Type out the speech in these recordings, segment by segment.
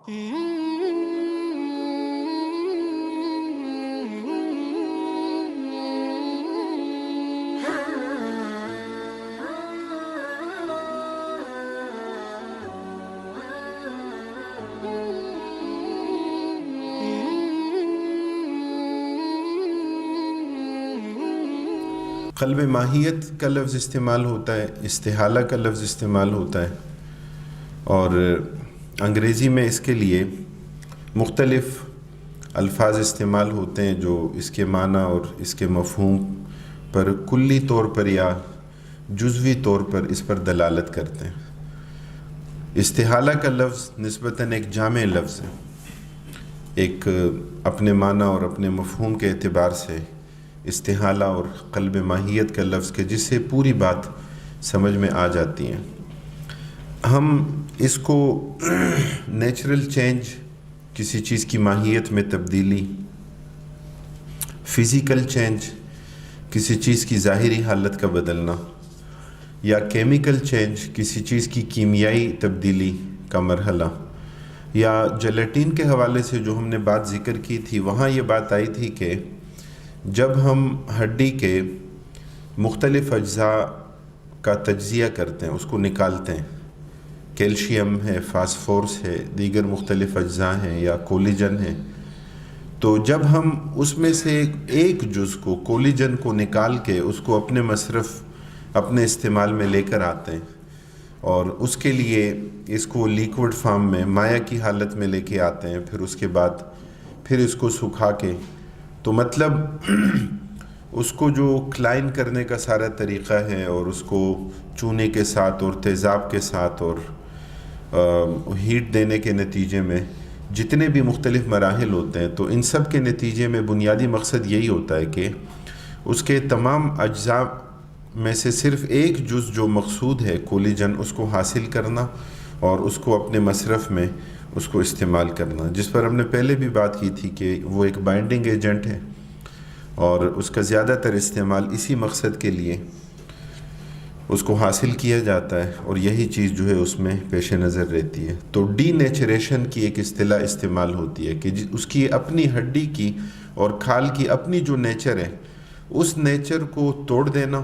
قلب ماہیت کا لفظ استعمال ہوتا ہے، استحالہ کا لفظ استعمال ہوتا ہے، اور انگریزی میں اس کے لیے مختلف الفاظ استعمال ہوتے ہیں جو اس کے معنی اور اس کے مفہوم پر کلی طور پر یا جزوی طور پر اس پر دلالت کرتے ہیں۔ استحالہ کا لفظ نسبتاً ایک جامع لفظ ہے، ایک اپنے معنی اور اپنے مفہوم کے اعتبار سے استحالہ اور قلب ماہیت کا لفظ کے جس سے پوری بات سمجھ میں آ جاتی ہیں۔ ہم اس کو نیچرل چینج، کسی چیز کی ماہیت میں تبدیلی، فزیکل چینج، کسی چیز کی ظاہری حالت کا بدلنا، یا کیمیکل چینج، کسی چیز کی کیمیائی تبدیلی کا مرحلہ، یا جیلیٹن کے حوالے سے جو ہم نے بات ذکر کی تھی، وہاں یہ بات آئی تھی کہ جب ہم ہڈی کے مختلف اجزاء کا تجزیہ کرتے ہیں، اس کو نکالتے ہیں، کیلشیم ہے، فاسفورس ہے، دیگر مختلف اجزاء ہیں یا کولیجن ہے، تو جب ہم اس میں سے ایک جز کو، کولیجن کو نکال کے اس کو اپنے مصرف، اپنے استعمال میں لے کر آتے ہیں اور اس کے لیے اس کو لیکوڈ فارم میں، مائع کی حالت میں لے کے آتے ہیں، پھر اس کے بعد پھر اس کو سکھا کے، تو مطلب اس کو جو کلائن کرنے کا سارا طریقہ ہے اور اس کو چونے کے ساتھ اور تیزاب کے ساتھ اور ہیٹ دینے کے نتیجے میں جتنے بھی مختلف مراحل ہوتے ہیں، تو ان سب کے نتیجے میں بنیادی مقصد یہی ہوتا ہے کہ اس کے تمام اجزاء میں سے صرف ایک جز جو مقصود ہے، کولیجن، اس کو حاصل کرنا اور اس کو اپنے مصرف میں اس کو استعمال کرنا، جس پر ہم نے پہلے بھی بات کی تھی کہ وہ ایک بائنڈنگ ایجنٹ ہے اور اس کا زیادہ تر استعمال اسی مقصد کے لیے اس کو حاصل کیا جاتا ہے، اور یہی چیز جو ہے اس میں پیش نظر رہتی ہے۔ تو ڈی نیچریشن کی ایک اصطلاح استعمال ہوتی ہے کہ اس کی اپنی ہڈی کی اور کھال کی اپنی جو نیچر ہے، اس نیچر کو توڑ دینا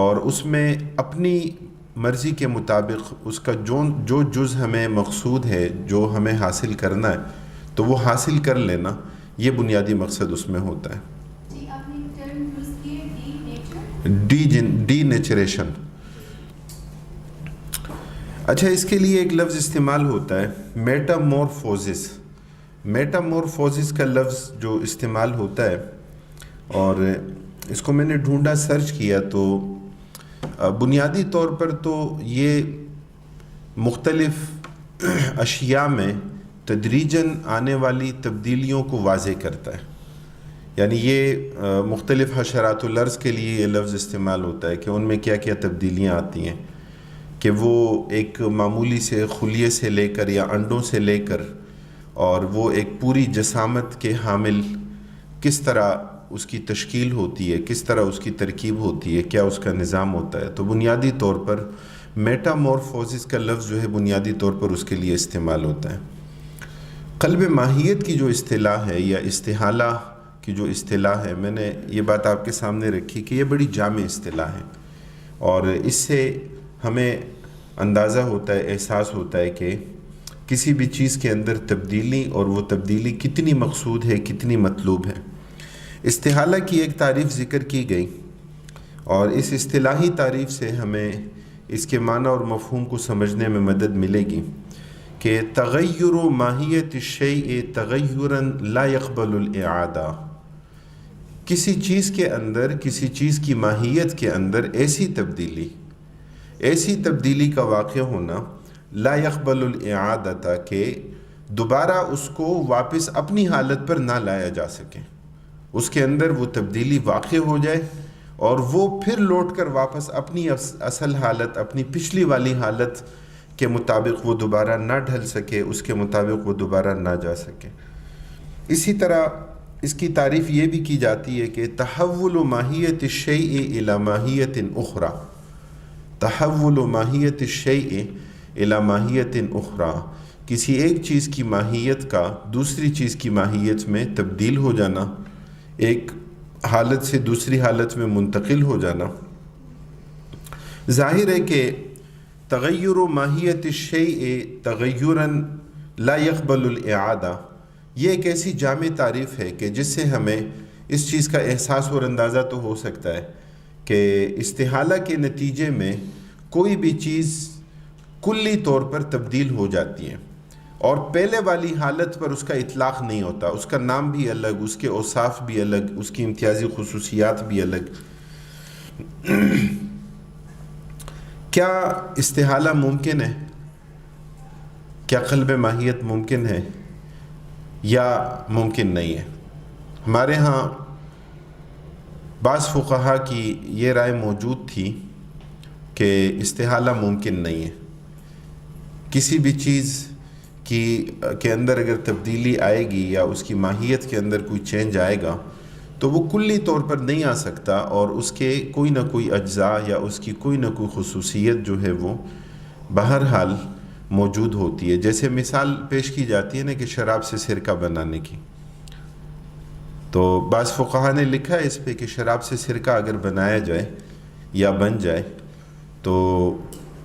اور اس میں اپنی مرضی کے مطابق اس کا جو جز ہمیں مقصود ہے، جو ہمیں حاصل کرنا ہے، تو وہ حاصل کر لینا، یہ بنیادی مقصد اس میں ہوتا ہے۔ جی آپ نے ٹرم یوز کی ہے ڈی نیچریشن۔ اچھا، اس کے لیے ایک لفظ استعمال ہوتا ہے میٹامورفوزس۔ میٹامورفوزس کا لفظ جو استعمال ہوتا ہے، اور اس کو میں نے ڈھونڈا، سرچ کیا، تو بنیادی طور پر تو یہ مختلف اشیاء میں تدریجاً آنے والی تبدیلیوں کو واضح کرتا ہے۔ یعنی یہ مختلف حشرات الارض کے لیے یہ لفظ استعمال ہوتا ہے کہ ان میں کیا کیا تبدیلیاں آتی ہیں، کہ وہ ایک معمولی سے خلیے سے لے کر یا انڈوں سے لے کر اور وہ ایک پوری جسامت کے حامل کس طرح اس کی تشکیل ہوتی ہے، کس طرح اس کی ترکیب ہوتی ہے، کیا اس کا نظام ہوتا ہے۔ تو بنیادی طور پر میٹامورفوزس کا لفظ جو ہے بنیادی طور پر اس کے لیے استعمال ہوتا ہے۔ قلب ماہیت کی جو اصطلاح ہے یا استحالہ کی جو اصطلاح ہے، میں نے یہ بات آپ کے سامنے رکھی کہ یہ بڑی جامع اصطلاح ہے، اور اس سے ہمیں اندازہ ہوتا ہے، احساس ہوتا ہے کہ کسی بھی چیز کے اندر تبدیلی، اور وہ تبدیلی کتنی مقصود ہے، کتنی مطلوب ہے۔ استحالہ کی ایک تعریف ذکر کی گئی، اور اس اصطلاحی تعریف سے ہمیں اس کے معنی اور مفہوم کو سمجھنے میں مدد ملے گی کہ تغیر ماہیت الشیء تغیرا لا يقبل الاعادہ۔ کسی چیز کے اندر، کسی چیز کی ماہیت کے اندر ایسی تبدیلی کا واقع ہونا لا يقبل الاعادہ، کہ دوبارہ اس کو واپس اپنی حالت پر نہ لایا جا سکے، اس کے اندر وہ تبدیلی واقع ہو جائے اور وہ پھر لوٹ کر واپس اپنی اصل حالت، اپنی پچھلی والی حالت کے مطابق وہ دوبارہ نہ ڈھل سکے، اس کے مطابق وہ دوبارہ نہ جا سکے۔ اسی طرح اس کی تعریف یہ بھی کی جاتی ہے کہ تحول ماہیت الشیء الی ماہیت اخری، تحول ماہیت الشیء الی ماہیت اخری، کسی ایک چیز کی ماہیت کا دوسری چیز کی ماہیت میں تبدیل ہو جانا، ایک حالت سے دوسری حالت میں منتقل ہو جانا، ظاہر ہے کہ تغیر ماہیت الشیء تغیرا لا يقبل الاعادہ، یہ ایک ایسی جامع تعریف ہے کہ جس سے ہمیں اس چیز کا احساس اور اندازہ تو ہو سکتا ہے کہ استحالہ کے نتیجے میں کوئی بھی چیز کلی طور پر تبدیل ہو جاتی ہے، اور پہلے والی حالت پر اس کا اطلاق نہیں ہوتا، اس کا نام بھی الگ، اس کے اوصاف بھی الگ، اس کی امتیازی خصوصیات بھی الگ۔ کیا استحالہ ممکن ہے؟ کیا قلب ماہیت ممکن ہے یا ممکن نہیں ہے؟ ہمارے ہاں بعض فقہا کی یہ رائے موجود تھی کہ استحالہ ممکن نہیں ہے، کسی بھی چیز کے اندر اگر تبدیلی آئے گی یا اس کی ماہیت کے اندر کوئی چینج آئے گا تو وہ کلی طور پر نہیں آ سکتا، اور اس کے کوئی نہ کوئی اجزاء یا اس کی کوئی نہ کوئی خصوصیت جو ہے وہ بہرحال موجود ہوتی ہے۔ جیسے مثال پیش کی جاتی ہے نا کہ شراب سے سرکہ بنانے کی، تو بعض فقہا نے لکھا ہے اس پہ کہ شراب سے سرکہ اگر بنایا جائے یا بن جائے تو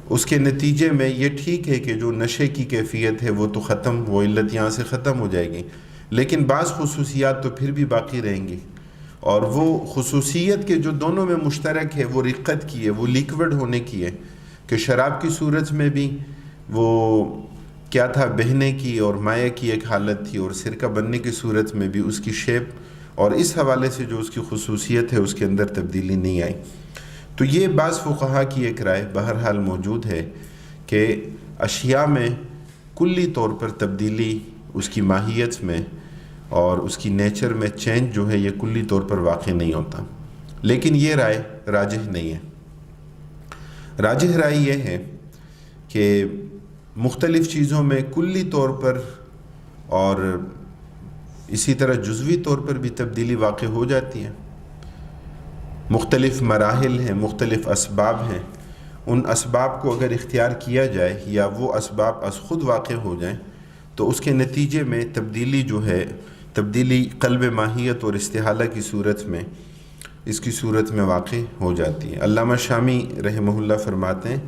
اس کے نتیجے میں یہ ٹھیک ہے کہ جو نشے کی کیفیت ہے وہ تو ختم، وہ علت یہاں سے ختم ہو جائے گی، لیکن بعض خصوصیات تو پھر بھی باقی رہیں گی، اور وہ خصوصیت کے جو دونوں میں مشترک ہے وہ رقت کی ہے، وہ لیکوڈ ہونے کی ہے، کہ شراب کی صورت میں بھی وہ کیا تھا، بہنے کی اور مائع کی ایک حالت تھی، اور سرکہ بننے کی صورت میں بھی اس کی شیپ اور اس حوالے سے جو اس کی خصوصیت ہے اس کے اندر تبدیلی نہیں آئی۔ تو یہ بعض فقہا کی ایک رائے بہرحال موجود ہے کہ اشیاء میں کلی طور پر تبدیلی اس کی ماہیت میں اور اس کی نیچر میں چینج جو ہے یہ کلی طور پر واقع نہیں ہوتا، لیکن یہ رائے راجح نہیں ہے۔ راجح رائے یہ ہے کہ مختلف چیزوں میں کلی طور پر اور اسی طرح جزوی طور پر بھی تبدیلی واقع ہو جاتی ہے، مختلف مراحل ہیں، مختلف اسباب ہیں، ان اسباب کو اگر اختیار کیا جائے یا وہ اسباب از خود واقع ہو جائیں تو اس کے نتیجے میں تبدیلی جو ہے، تبدیلی قلب ماہیت اور استحالہ کی صورت میں، اس کی صورت میں واقع ہو جاتی ہے۔ علامہ شامی رحمہ اللہ فرماتے ہیں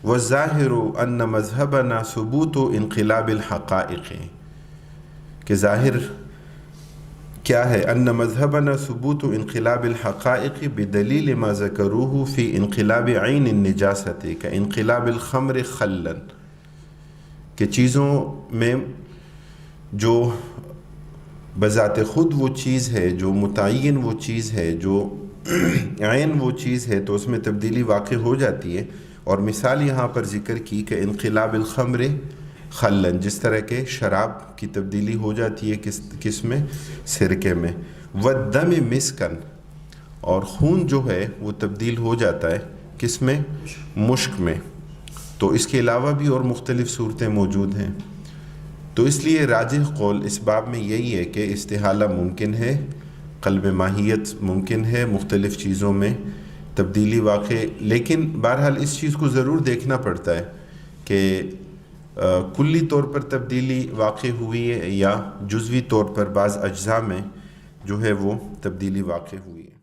وَالظَّاهِرُ أَنَّ مَذْهَبَنَا ثُبُوتُ انقلاب الحقائق، کہ ظاہر کیا ہے، ان مذہبنا ثبوت انقلاب الحقائق بدلیل ما ذکروہ فی انقلاب عین النجاست کانقلاب الخمر خلا، کہ چیزوں میں جو بذات خود وہ چیز ہے، جو متعین وہ چیز ہے، جو عین وہ چیز ہے، تو اس میں تبدیلی واقع ہو جاتی ہے، اور مثال یہاں پر ذکر کی کہ انقلاب الخمر خلن، جس طرح کے شراب کی تبدیلی ہو جاتی ہے کس میں، سرکے میں، والدم مسکن، اور خون جو ہے وہ تبدیل ہو جاتا ہے کس میں، مشک میں۔ تو اس کے علاوہ بھی اور مختلف صورتیں موجود ہیں، تو اس لیے راجح قول اس باب میں یہی ہے کہ استحالہ ممکن ہے، قلب ماہیت ممکن ہے، مختلف چیزوں میں تبدیلی واقع، لیکن بہرحال اس چیز کو ضرور دیکھنا پڑتا ہے کہ کلی طور پر تبدیلی واقع ہوئی ہے یا جزوی طور پر بعض اجزاء میں جو ہے وہ تبدیلی واقع ہوئی ہے۔